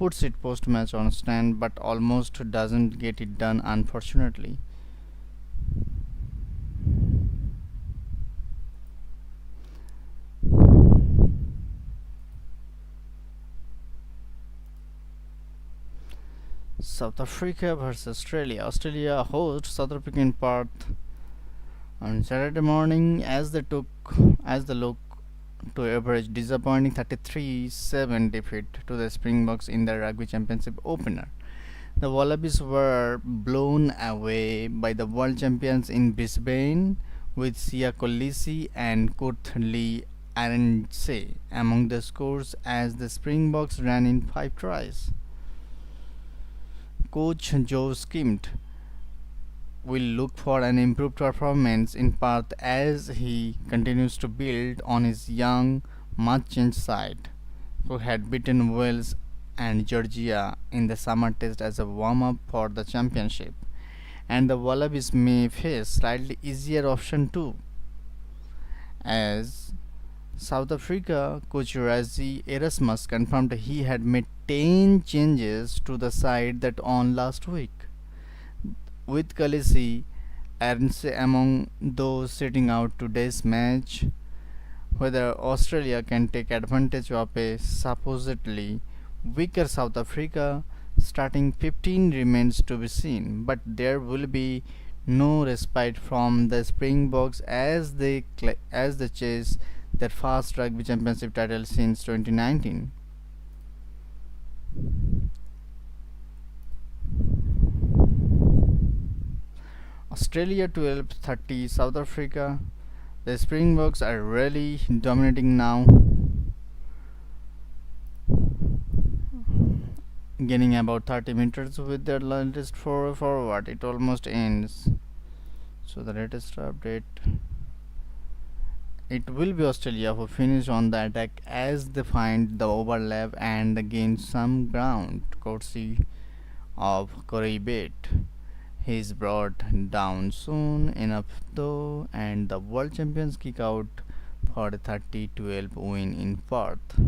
puts it post-match on stand but almost doesn't get it done, unfortunately. South Africa versus Australia. Australia hosts South Africa in Perth on Saturday morning as they look to average disappointing 33-7 defeat to the Springboks in the Rugby Championship opener. The Wallabies were blown away by the world champions in Brisbane, with Sia Kolisi and Kurt Lee Arendse among the scores as the Springboks ran in 5 tries. Coach Joe Skimt will look for an improved performance in Perth as he continues to build on his young, much-changed side, who had beaten Wales and Georgia in the summer test as a warm-up for the championship. And the Wallabies may face slightly easier option too, as South Africa coach Rassie Erasmus confirmed he had made 10 changes to the side that on last week, with Khaleesi Arendse among those sitting out today's match. Whether Australia can take advantage of a supposedly weaker South Africa starting 15 remains to be seen, but there will be no respite from the Springboks as they chase their first Rugby Championship title since 2019. Australia 12-30 South Africa. The Springboks are really dominating now, gaining about 30 meters with their latest forward. It almost ends. So the latest update. It will be Australia who finish on the attack as they find the overlap and gain some ground, courtesy of Corey Bate. He is brought down soon enough though, and the world champions kick out for a 30-12 win in Perth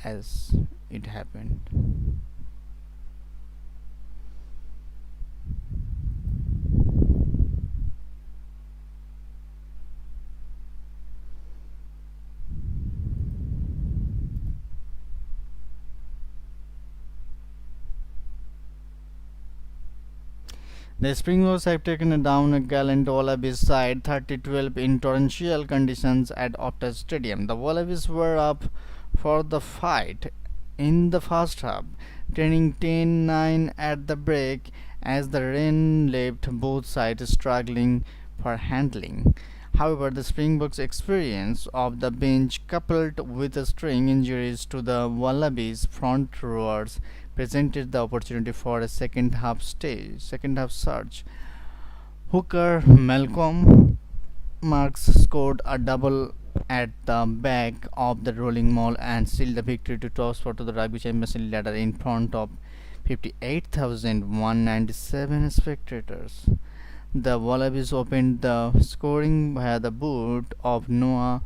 as it happened. The Springboks have taken down a gallant Wallabies side 30-12 in torrential conditions at Optus Stadium. The Wallabies were up for the fight in the first half, trailing 10-9 at the break as the rain left both sides struggling for handling. However, the Springboks' experience of the bench coupled with the string injuries to the Wallabies front rowers presented the opportunity for a second half surge. Hooker Malcolm Marks scored a double at the back of the rolling maul and sealed the victory to toss for to the Rugby Championship ladder in front of 58,197 spectators. The Wallabies opened the scoring via the boot of Noah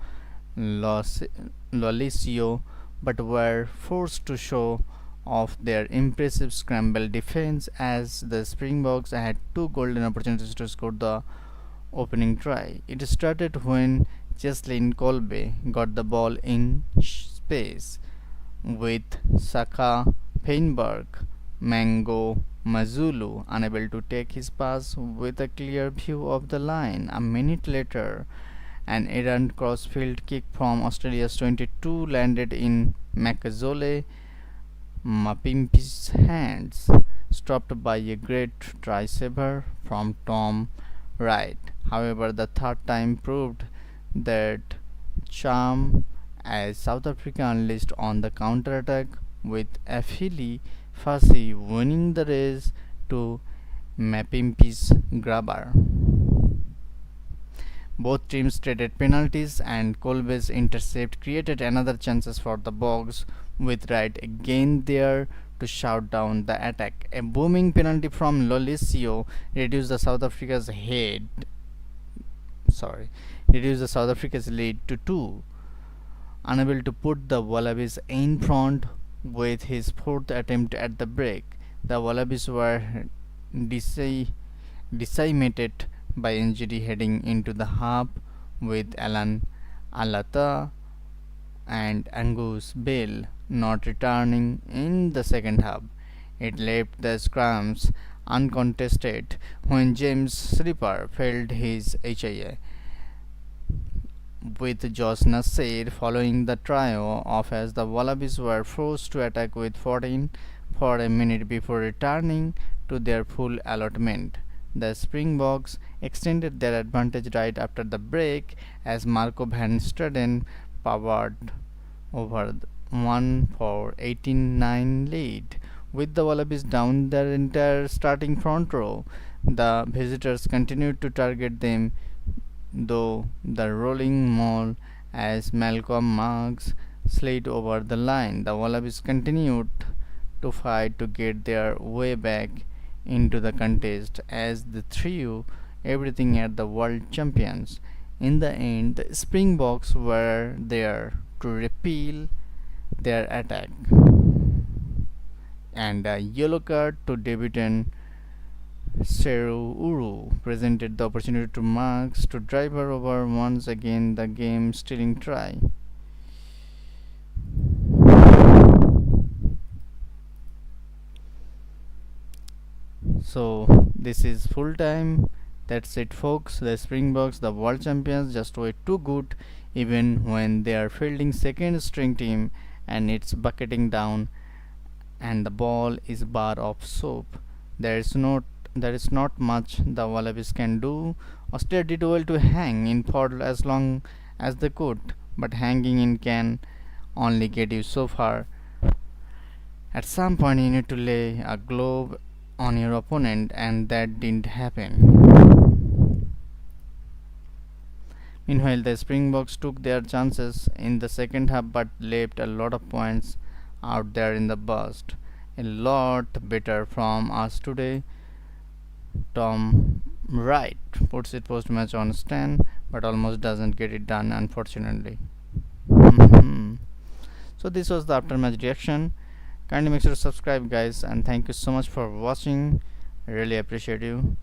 Lolesio, but were forced to show off their impressive scramble defense as the Springboks had 2 golden opportunities to score the opening try. It started when Cheslin Kolbe got the ball in space, with Saka Feinberg Mango Mazulu unable to take his pass with a clear view of the line. A minute later, an errant crossfield kick from Australia's 22 landed in Makazole Mapimpi's hands, stopped by a great try saver from Tom Wright. However, the third time proved that charm as South Africa unleashed on the counter-attack, with Afili Fassi winning the race to Mapimpi's grabber. Both teams traded penalties and Kolbe's intercept created another chances for the Bogs, with Wright again there to shout down the attack. A booming penalty from Lolesio reduced the South Africa's lead to 2, unable to put the Wallabies in front with his fourth attempt at the break. The Wallabies were decimated by injury heading into the half, with Alan Alata and Angus Bale not returning in the second half. It left the scrums uncontested when James Slipper failed his HIA, with Josh Nasir following the trio off as the Wallabies were forced to attack with 14 for a minute before returning to their full allotment. The Springboks extended their advantage right after the break as Marco van Staden powered over 1 for 18-9 lead. With the Wallabies down their entire starting front row, the visitors continued to target them, though the rolling maul as Malcolm Marx slid over the line. The Wallabies continued to fight to get their way back into the contest as they threw everything at the world champions. In the end, the Springboks were there to repel their attack, and a yellow card to debutant Seru Uru presented the opportunity to Marks to drive her over once again, the game stealing try. So this is full time. That's it, folks. The Springboks, the world champions, just were too good even when they are fielding second string team and it's bucketing down and the ball is bar of soap. There is not much the Wallabies can do. Australia did well to hang in for as long as they could, but hanging in can only get you so far. At some point you need to lay a glove on your opponent, and that didn't happen. Meanwhile, the Springboks took their chances in the second half but left a lot of points out there in the burst. A lot better from us today. Tom Wright puts it post match on stand but almost doesn't get it done, unfortunately. So this was the after match reaction. Kindly make sure to subscribe, guys, and thank you so much for watching. I really appreciate you.